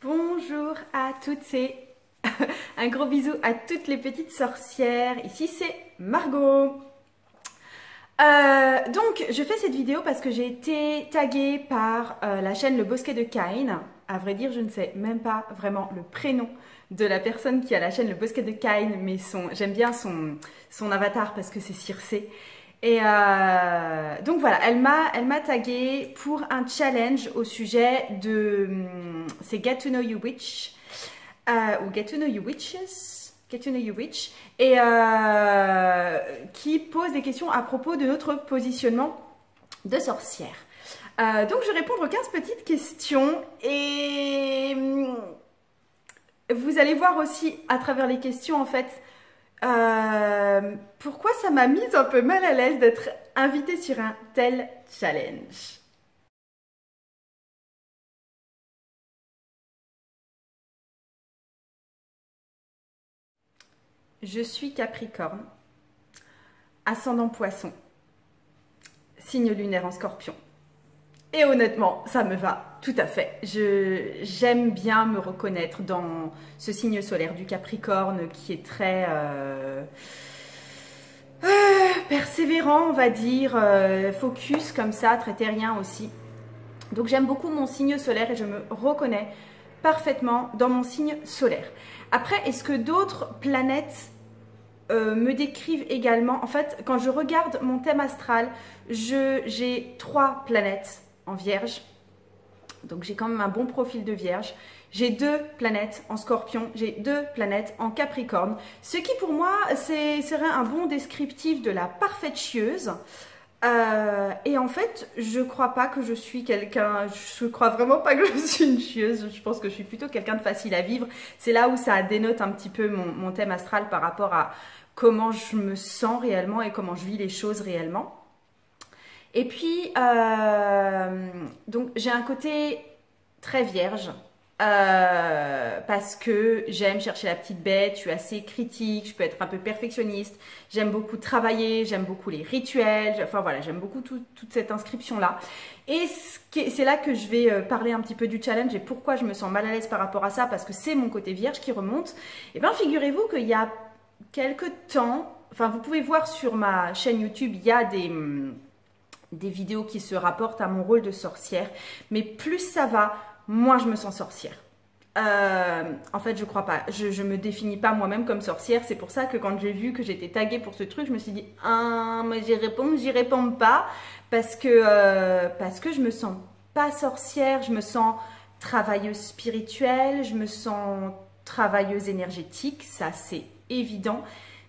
Bonjour à toutes et un gros bisou à toutes les petites sorcières. Ici c'est Margot. Donc je fais cette vidéo parce que j'ai été taguée par la chaîne Le Bosquet de Cain. À vrai dire, je ne sais même pas vraiment le prénom de la personne qui a la chaîne Le Bosquet de Cain, mais j'aime bien son avatar parce que c'est Circé. Et donc voilà, elle m'a taguée pour un challenge au sujet de c'est Get to Know You Witch ou Get to Know You Witches, Get to Know You Witch, et qui pose des questions à propos de notre positionnement de sorcière. Donc je vais répondre aux 15 petites questions et vous allez voir aussi à travers les questions en fait pourquoi ça m'a mise un peu mal à l'aise d'être invitée sur un tel challenge. Je suis Capricorne, ascendant Poisson, signe lunaire en Scorpion. Et honnêtement, ça me va tout à fait. J'aime bien me reconnaître dans ce signe solaire du Capricorne qui est très persévérant, on va dire, focus comme ça, très terrien aussi. Donc j'aime beaucoup mon signe solaire et je me reconnais parfaitement dans mon signe solaire. Après, est-ce que d'autres planètes me décrivent également? En fait, quand je regarde mon thème astral, j'ai 3 planètes en Vierge. Donc j'ai quand même un bon profil de Vierge. J'ai 2 planètes en Scorpion, j'ai 2 planètes en Capricorne. Ce qui pour moi serait un bon descriptif de la parfaite chieuse. Et en fait, je crois pas que je suis quelqu'un, je crois vraiment pas que je suis une chieuse, je pense que je suis plutôt quelqu'un de facile à vivre. C'est là où ça dénote un petit peu mon thème astral par rapport à comment je me sens réellement et comment je vis les choses réellement. Et puis, donc j'ai un côté très vierge. Parce que j'aime chercher la petite bête, je suis assez critique, je peux être un peu perfectionniste, j'aime beaucoup travailler, j'aime beaucoup les rituels, enfin voilà, j'aime beaucoup toute cette inscription-là. Et c'est là que je vais parler un petit peu du challenge et pourquoi je me sens mal à l'aise par rapport à ça, parce que c'est mon côté vierge qui remonte. Et bien figurez-vous qu'il y a quelques temps, enfin vous pouvez voir sur ma chaîne YouTube, il y a des vidéos qui se rapportent à mon rôle de sorcière, mais plus ça va, moi je me sens sorcière. En fait je crois pas, je me définis pas moi-même comme sorcière. C'est pour ça que quand j'ai vu que j'étais taguée pour ce truc, je me suis dit moi j'y réponds pas parce que je me sens pas sorcière, je me sens travailleuse spirituelle, je me sens travailleuse énergétique, ça c'est évident,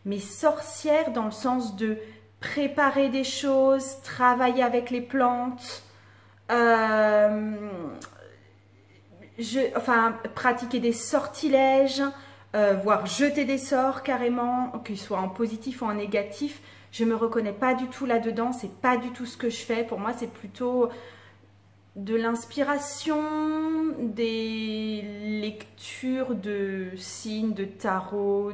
mais sorcière dans le sens de préparer des choses, travailler avec les plantes, pratiquer des sortilèges, voire jeter des sorts carrément, qu'ils soient en positif ou en négatif. Je me reconnais pas du tout là-dedans, c'est pas du tout ce que je fais. Pour moi, c'est plutôt de l'inspiration, des lectures de signes, de tarot,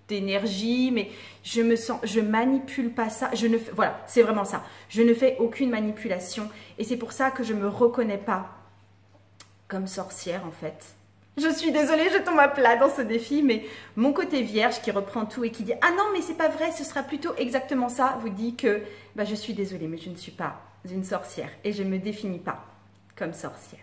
d'énergie, mais je manipule pas ça. Voilà, c'est vraiment ça. Je ne fais aucune manipulation et c'est pour ça que je me reconnais pas comme sorcière en fait. Je suis désolée, je tombe à plat dans ce défi, mais mon côté vierge qui reprend tout et qui dit « Ah non, mais c'est pas vrai, ce sera plutôt exactement ça », vous dit que je suis désolée, mais je ne suis pas une sorcière et je ne me définis pas comme sorcière.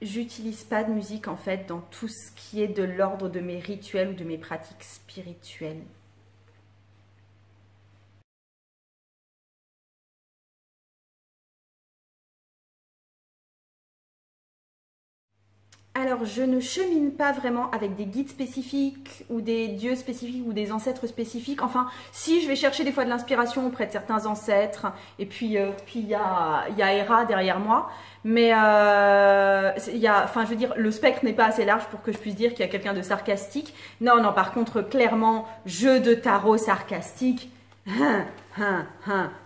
J'utilise pas de musique en fait dans tout ce qui est de l'ordre de mes rituels ou de mes pratiques spirituelles. Alors, je ne chemine pas vraiment avec des guides spécifiques ou des dieux spécifiques ou des ancêtres spécifiques. Enfin, si, je vais chercher des fois de l'inspiration auprès de certains ancêtres. Et puis, il y a Hera derrière moi. Mais, je veux dire, le spectre n'est pas assez large pour que je puisse dire qu'il y a quelqu'un de sarcastique. Non, non, par contre, clairement, jeu de tarot sarcastique,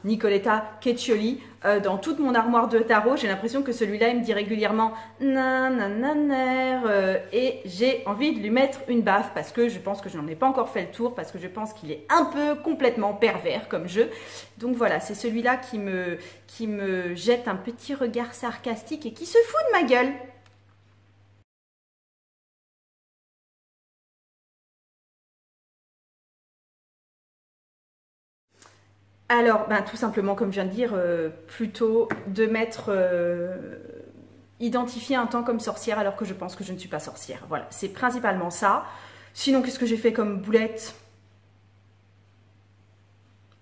Nicoletta Cecchioli dans toute mon armoire de tarot. J'ai l'impression que celui-là, il me dit régulièrement nanananer et j'ai envie de lui mettre une baffe parce que je pense que je n'en ai pas encore fait le tour, parce que je pense qu'il est un peu complètement pervers comme jeu. Donc voilà, c'est celui-là qui me jette un petit regard sarcastique et qui se fout de ma gueule. Alors, ben, tout simplement, comme je viens de dire, plutôt de m'être identifié un temps comme sorcière alors que je pense que je ne suis pas sorcière. Voilà, c'est principalement ça. Sinon, qu'est-ce que j'ai fait comme boulette?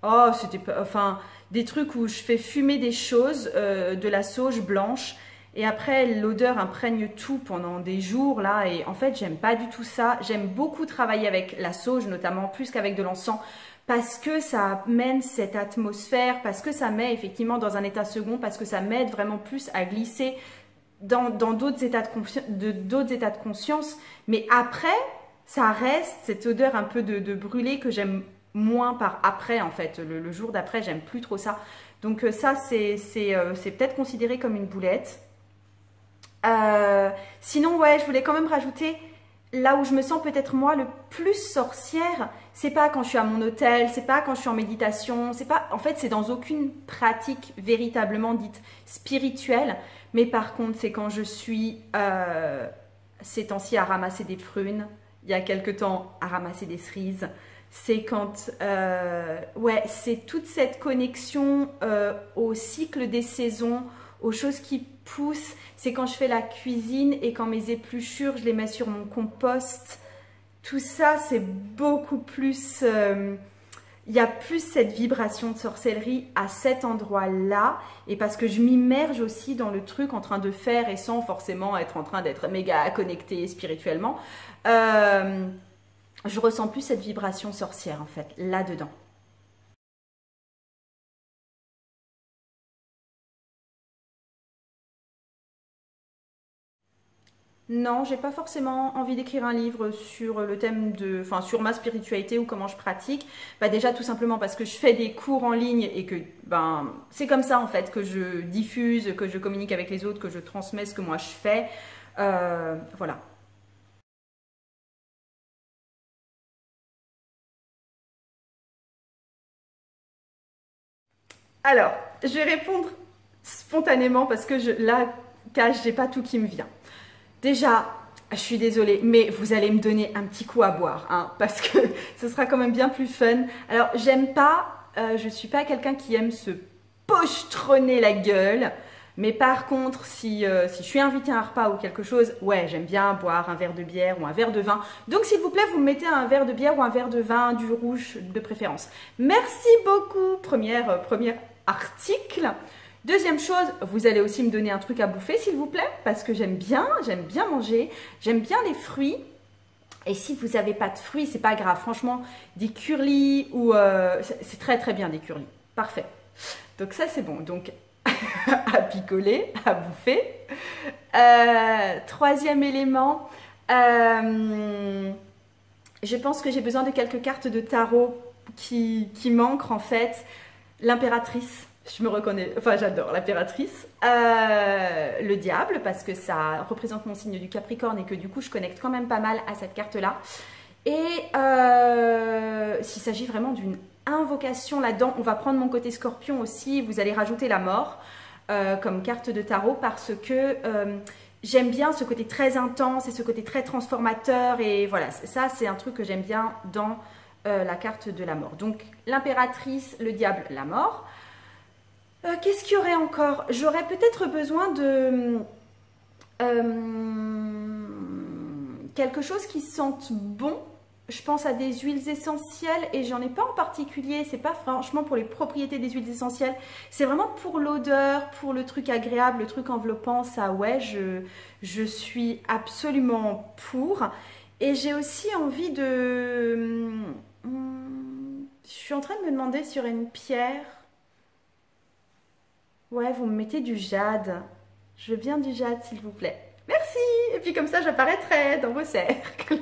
Oh, c'était pas... Enfin, des trucs où je fais fumer des choses, de la sauge blanche, et après, l'odeur imprègne tout pendant des jours, là, et en fait, j'aime pas du tout ça. J'aime beaucoup travailler avec la sauge, notamment, plus qu'avec de l'encens, parce que ça amène cette atmosphère, parce que ça met effectivement dans un état second, parce que ça m'aide vraiment plus à glisser dans d'autres états d'autres états de conscience. Mais après, ça reste cette odeur un peu de brûlé que j'aime moins par après, en fait. Le jour d'après, j'aime plus trop ça. Donc ça, c'est peut-être considéré comme une boulette. Sinon, ouais, je voulais quand même rajouter... Là où je me sens peut-être moi le plus sorcière, c'est pas quand je suis à mon hôtel, c'est pas quand je suis en méditation, c'est pas, en fait, c'est dans aucune pratique véritablement dite spirituelle, mais par contre, c'est quand je suis ces temps-ci à ramasser des prunes, il y a quelque temps à ramasser des cerises, c'est quand, ouais, c'est toute cette connexion au cycle des saisons, aux choses qui poussent. C'est quand je fais la cuisine et quand mes épluchures, je les mets sur mon compost. Tout ça, c'est beaucoup plus... il y a plus cette vibration de sorcellerie à cet endroit-là. Et parce que je m'immerge aussi dans le truc en train de faire et sans forcément être en train d'être méga connectée spirituellement. Je ressens plus cette vibration sorcière, en fait, là-dedans. Non, j'ai pas forcément envie d'écrire un livre sur le thème de, enfin, sur ma spiritualité ou comment je pratique. Bah déjà tout simplement parce que je fais des cours en ligne et que ben c'est comme ça en fait que je diffuse, que je communique avec les autres, que je transmets ce que moi je fais. Voilà. Alors, je vais répondre spontanément parce que là, cache, j'ai pas tout qui me vient. Déjà, je suis désolée, mais vous allez me donner un petit coup à boire, hein, parce que ce sera quand même bien plus fun. Alors, j'aime pas, je suis pas quelqu'un qui aime se pochetronner la gueule, mais par contre, si je suis invitée à un repas ou quelque chose, ouais, j'aime bien boire un verre de bière ou un verre de vin. Donc, s'il vous plaît, vous me mettez un verre de bière ou un verre de vin, du rouge de préférence. Merci beaucoup, premier article. Deuxième chose, vous allez aussi me donner un truc à bouffer, s'il vous plaît, parce que j'aime bien manger, j'aime bien les fruits. Et si vous n'avez pas de fruits, c'est pas grave. Franchement, des curlis ou... c'est très très bien des curlis. Parfait. Donc ça, c'est bon. Donc, à picoler, à bouffer. Troisième élément, je pense que j'ai besoin de quelques cartes de tarot qui m'ancrent en fait. L'impératrice. Je me reconnais, enfin j'adore l'impératrice, le diable parce que ça représente mon signe du Capricorne et que du coup je connecte quand même pas mal à cette carte-là. Et s'il s'agit vraiment d'une invocation là-dedans, on va prendre mon côté Scorpion aussi, vous allez rajouter la mort comme carte de tarot parce que j'aime bien ce côté très intense et ce côté très transformateur et voilà, ça c'est un truc que j'aime bien dans la carte de la mort. Donc l'impératrice, le diable, la mort. Qu'est-ce qu'il y aurait encore? J'aurais peut-être besoin de quelque chose qui sente bon. Je pense à des huiles essentielles et j'en ai pas en particulier. C'est pas franchement pour les propriétés des huiles essentielles. C'est vraiment pour l'odeur, pour le truc agréable, le truc enveloppant. Ça, ouais, je suis absolument pour. Et j'ai aussi envie de... Je suis en train de me demander sur une pierre... Ouais, vous me mettez du jade. Je veux bien du jade, s'il vous plaît. Merci. Et puis comme ça, j'apparaîtrai dans vos cercles.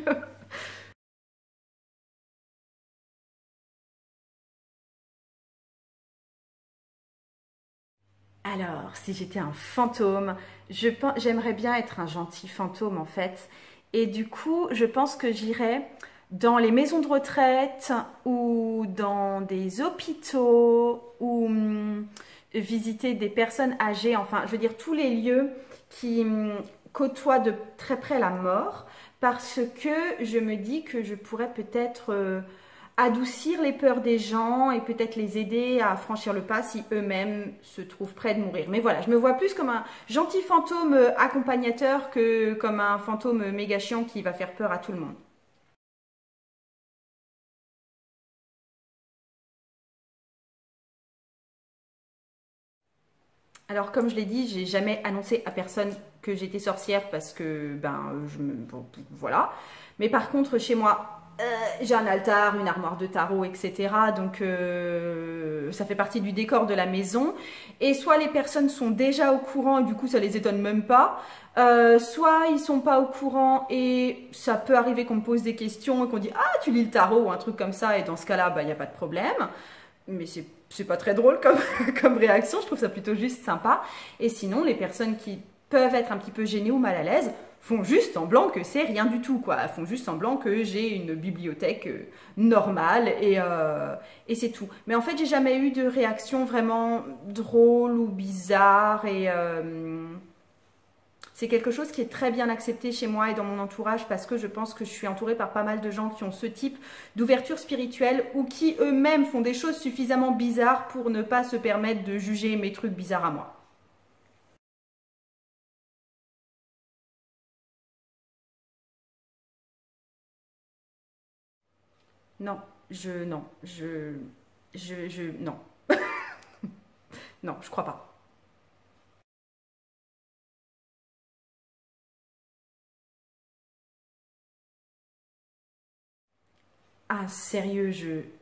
Alors, si j'étais un fantôme, j'aimerais bien être un gentil fantôme en fait. Et du coup, je pense que j'irais dans les maisons de retraite ou dans des hôpitaux ou visiter des personnes âgées, enfin, je veux dire tous les lieux qui côtoient de très près la mort parce que je me dis que je pourrais peut-être adoucir les peurs des gens et peut-être les aider à franchir le pas si eux-mêmes se trouvent près de mourir. Mais voilà, je me vois plus comme un gentil fantôme accompagnateur que comme un fantôme méga chiant qui va faire peur à tout le monde. Alors, comme je l'ai dit, j'ai jamais annoncé à personne que j'étais sorcière parce que, bon, voilà. Mais par contre, chez moi, j'ai un altar, une armoire de tarot, etc. Donc, ça fait partie du décor de la maison. Et soit les personnes sont déjà au courant et du coup, ça les étonne même pas. Soit ils sont pas au courant et ça peut arriver qu'on me pose des questions et qu'on dit «Ah, tu lis le tarot» ou un truc comme ça. Et dans ce cas-là, il n'y a pas de problème. Mais c'est pas très drôle comme, comme réaction, je trouve ça plutôt juste sympa. Et sinon, les personnes qui peuvent être un petit peu gênées ou mal à l'aise font juste semblant que c'est rien du tout, quoi. Elles font juste semblant que j'ai une bibliothèque normale et c'est tout. Mais en fait, j'ai jamais eu de réaction vraiment drôle ou bizarre et c'est quelque chose qui est très bien accepté chez moi et dans mon entourage parce que je pense que je suis entourée par pas mal de gens qui ont ce type d'ouverture spirituelle ou qui eux-mêmes font des choses suffisamment bizarres pour ne pas se permettre de juger mes trucs bizarres à moi. Non, non, non, non, je crois pas. Ah, sérieux,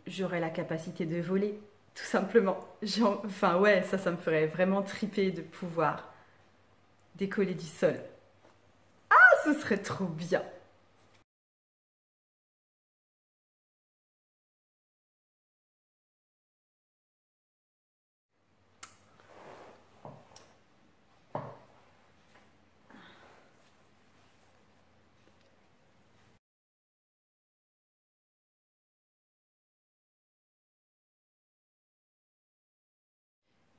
j'aurais la capacité de voler, tout simplement. Enfin, ouais, ça me ferait vraiment triper de pouvoir décoller du sol. Ah, ce serait trop bien.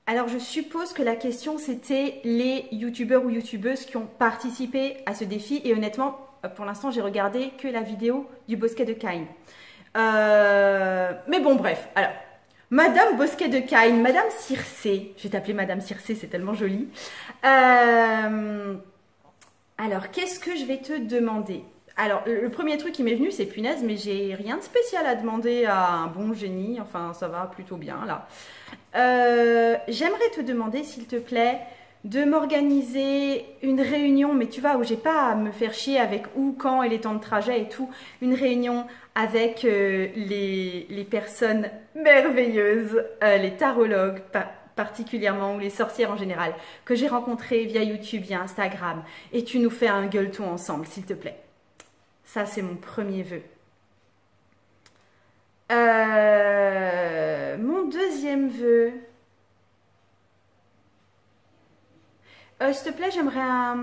Alors, je suppose que la question, c'était les youtubeurs ou youtubeuses qui ont participé à ce défi. Et honnêtement, pour l'instant, j'ai regardé que la vidéo du bosquet de Caïn. Mais bon, bref. Alors, Madame Bosquet de Caïn, Madame Circé, je vais t'appeler Madame Circé, c'est tellement joli. Alors, qu'est-ce que je vais te demander? Alors, le premier truc qui m'est venu, c'est punaise, mais j'ai rien de spécial à demander à un bon génie. Enfin, ça va plutôt bien là. J'aimerais te demander, s'il te plaît, de m'organiser une réunion, mais tu vois, où j'ai pas à me faire chier avec où, quand et les temps de trajet et tout. Une réunion avec les personnes merveilleuses, les tarologues particulièrement, ou les sorcières en général, que j'ai rencontrées via YouTube, via Instagram. Et tu nous fais un gueuleton ensemble, s'il te plaît. Ça, c'est mon premier vœu. Mon deuxième vœu. S'il te plaît, j'aimerais un...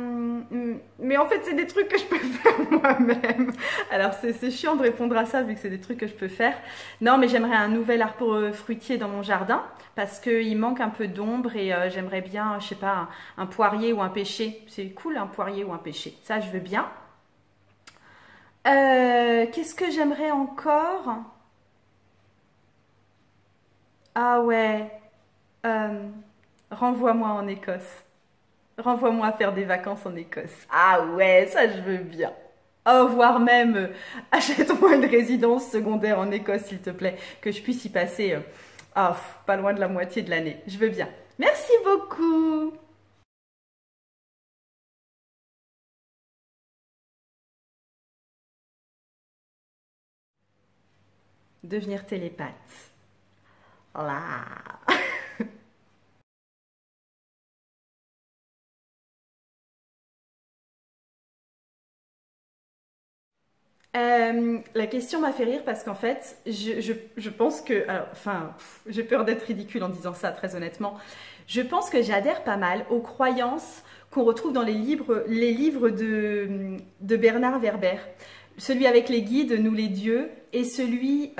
Mais en fait, c'est des trucs que je peux faire moi-même. Alors, c'est chiant de répondre à ça vu que c'est des trucs que je peux faire. Non, mais j'aimerais un nouvel arbre fruitier dans mon jardin parce qu'il manque un peu d'ombre et j'aimerais bien, je sais pas, un poirier ou un pêcher. C'est cool, un poirier ou un pêcher. Ça, je veux bien. Qu'est-ce que j'aimerais encore? Ah ouais, euh, renvoie-moi en Écosse. Renvoie-moi faire des vacances en Écosse. Ah ouais, ça je veux bien. Oh, voire même, achète-moi une résidence secondaire en Écosse, s'il te plaît, que je puisse y passer pas loin de la moitié de l'année. Je veux bien. Merci beaucoup. Devenir télépathe. Là. La question m'a fait rire parce qu'en fait, je pense que, alors, enfin, j'ai peur d'être ridicule en disant ça, très honnêtement. Je pense que j'adhère pas mal aux croyances qu'on retrouve dans les livres de Bernard Werber. Celui avec les guides, nous les dieux, et celui,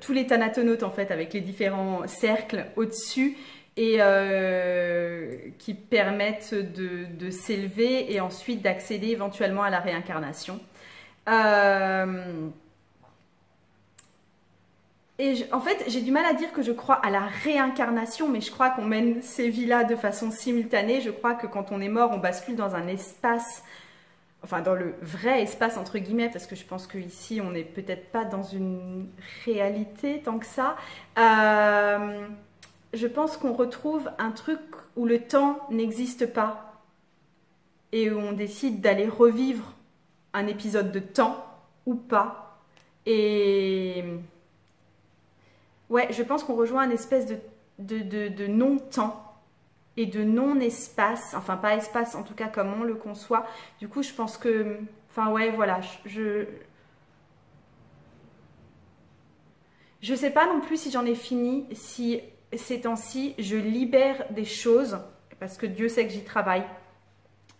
tous les thanatonautes en fait, avec les différents cercles au-dessus, et qui permettent de s'élever et ensuite d'accéder éventuellement à la réincarnation. En fait, j'ai du mal à dire que je crois à la réincarnation, mais je crois qu'on mène ces vies-là de façon simultanée. Je crois que quand on est mort, on bascule dans un espace, enfin dans le vrai espace entre guillemets, parce que je pense qu'ici, on n'est peut-être pas dans une réalité tant que ça. Je pense qu'on retrouve un truc où le temps n'existe pas et où on décide d'aller revivre un épisode de temps ou pas. Et ouais, je pense qu'on rejoint une espèce de non-temps et de non-espace, enfin pas espace en tout cas comme on le conçoit. Du coup, je pense que, enfin ouais, voilà, je sais pas non plus si j'en ai fini, si ces temps-ci je libère des choses, parce que Dieu sait que j'y travaille,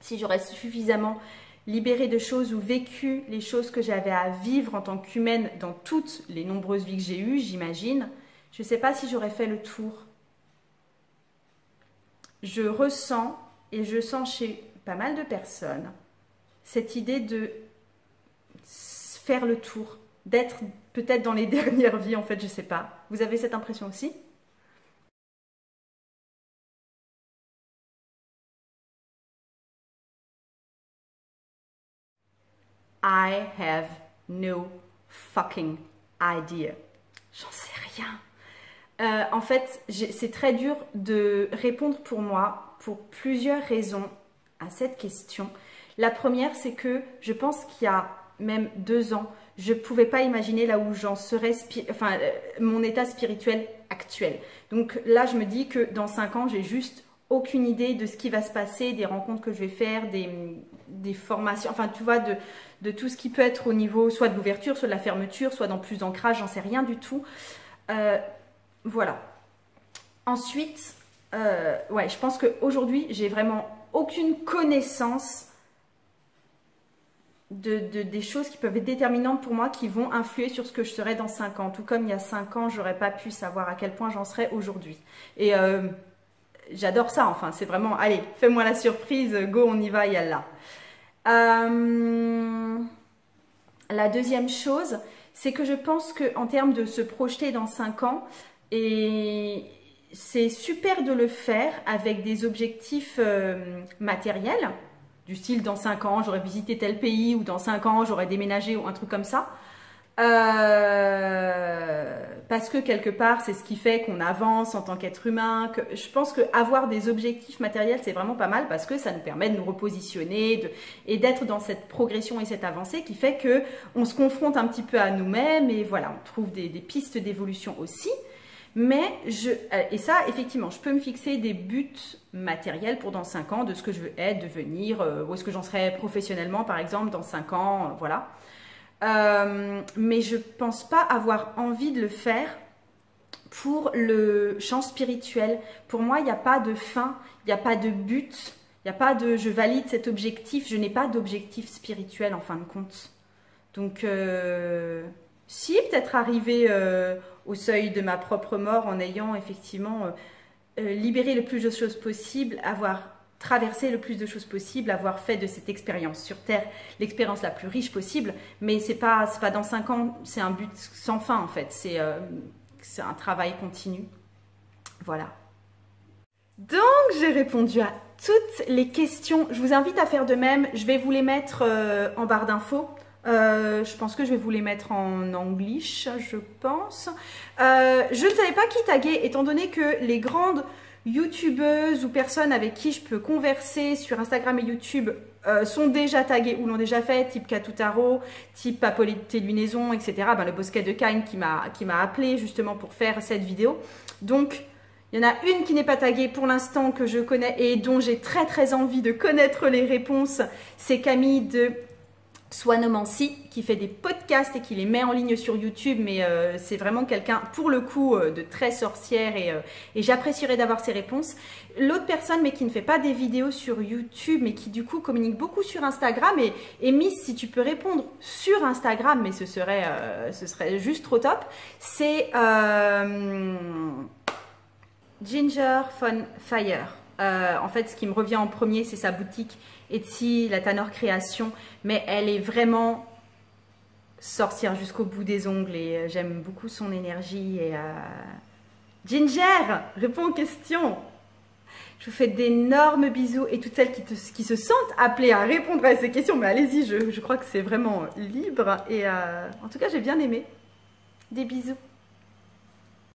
si j'aurais suffisamment libéré de choses ou vécu les choses que j'avais à vivre en tant qu'humaine dans toutes les nombreuses vies que j'ai eues, j'imagine, je ne sais pas si j'aurais fait le tour. Je ressens, et je sens chez pas mal de personnes, cette idée de faire le tour, d'être peut-être dans les dernières vies, en fait, je ne sais pas. Vous avez cette impression aussi ? I have no fucking idea. J'en sais rien. En fait, c'est très dur de répondre pour moi pour plusieurs raisons à cette question. La première, c'est que je pense qu'il y a même 2 ans, je ne pouvais pas imaginer là où j'en serais, mon état spirituel actuel. Donc là, je me dis que dans 5 ans, j'ai juste aucune idée de ce qui va se passer, des rencontres que je vais faire, des formations, enfin tu vois, de tout ce qui peut être au niveau soit de l'ouverture, soit de la fermeture, soit dans plus d'ancrage, j'en sais rien du tout. Voilà. Ensuite, ouais, je pense qu'aujourd'hui, j'ai vraiment aucune connaissance des choses qui peuvent être déterminantes pour moi, qui vont influer sur ce que je serai dans 5 ans. Tout comme il y a 5 ans, j'aurais pas pu savoir à quel point j'en serais aujourd'hui. Et j'adore ça, enfin, c'est vraiment, allez, fais-moi la surprise, go, on y va, yallah. La deuxième chose, c'est que je pense qu'en termes de se projeter dans 5 ans, et c'est super de le faire avec des objectifs matériels, du style dans 5 ans j'aurais visité tel pays, ou dans 5 ans j'aurais déménagé, ou un truc comme ça. Parce que quelque part c'est ce qui fait qu'on avance en tant qu'être humain. Je pense qu'avoir des objectifs matériels c'est vraiment pas mal, parce que ça nous permet de nous repositionner et d'être dans cette progression et cette avancée qui fait que on se confronte un petit peu à nous-mêmes, et voilà, on trouve des pistes d'évolution aussi. Mais et ça, effectivement, je peux me fixer des buts matériels pour dans 5 ans, de ce que je veux être, devenir, où est-ce que j'en serai professionnellement, par exemple, dans 5 ans, voilà. Mais je pense pas avoir envie de le faire pour le champ spirituel. Pour moi, il n'y a pas de fin, il n'y a pas de but, il n'y a pas de je valide cet objectif. Je n'ai pas d'objectif spirituel en fin de compte. Donc, si, peut-être arriver au seuil de ma propre mort en ayant effectivement libéré le plus de choses possible, avoir traverser le plus de choses possible, avoir fait de cette expérience sur Terre l'expérience la plus riche possible, mais c'est pas dans 5 ans, c'est un but sans fin en fait, c'est un travail continu. Voilà. Donc j'ai répondu à toutes les questions, je vous invite à faire de même, je vais vous les mettre en barre d'infos. Je pense que je vais vous les mettre en anglais, je pense. Je ne savais pas qui taguer, étant donné que les grandes youtubeuses ou personnes avec qui je peux converser sur Instagram et YouTube sont déjà taguées ou l'ont déjà fait, type Katutaro, type Papolité Lunaison, etc. Ben, le Bosquet de Cannes qui m'a appelé justement pour faire cette vidéo. Donc, il y en a une qui n'est pas taguée pour l'instant, que je connais et dont j'ai très envie de connaître les réponses. C'est Camille de Swanomancy, qui fait des podcasts et qui les met en ligne sur YouTube, mais c'est vraiment quelqu'un, pour le coup, de très sorcière et j'apprécierais d'avoir ses réponses. L'autre personne, mais qui ne fait pas des vidéos sur YouTube, mais qui du coup communique beaucoup sur Instagram, et Miss, si tu peux répondre sur Instagram, mais ce serait juste trop top, c'est Ginger Fun Fire. En fait, ce qui me revient en premier, c'est sa boutique Etsy, la Tanor Création, mais elle est vraiment sorcière jusqu'au bout des ongles et j'aime beaucoup son énergie. Et Ginger, réponds aux questions. Je vous fais d'énormes bisous et toutes celles qui se sentent appelées à répondre à ces questions, mais allez-y, je crois que c'est vraiment libre et en tout cas, j'ai bien aimé. Des bisous.